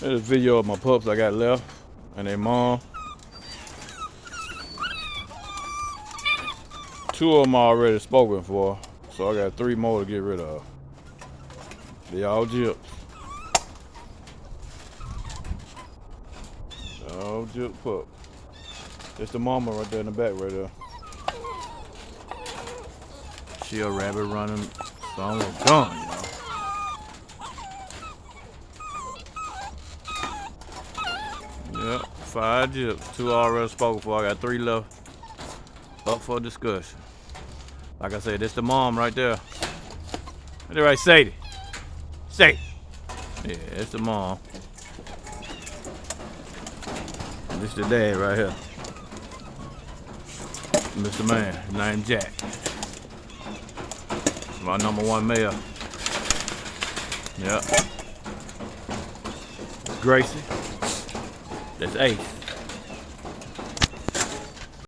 Here's a video of my pups I got left and their mom. 2 of them are already spoken for, so I got 3 more to get rid of. They all gyps. All gyp pup. That's the mama right there in the back right there. She a rabbit running, so I'm gone, you know. Yep, 5 gyps, 2 already spoken for. I got 3 left up for discussion. Like I said, this the mom right there. What did I say? Say. Yeah, it's the mom. And this the dad right here. Mr. Man, his name Jack. My #1 male. Yep. Gracie. That's Ace.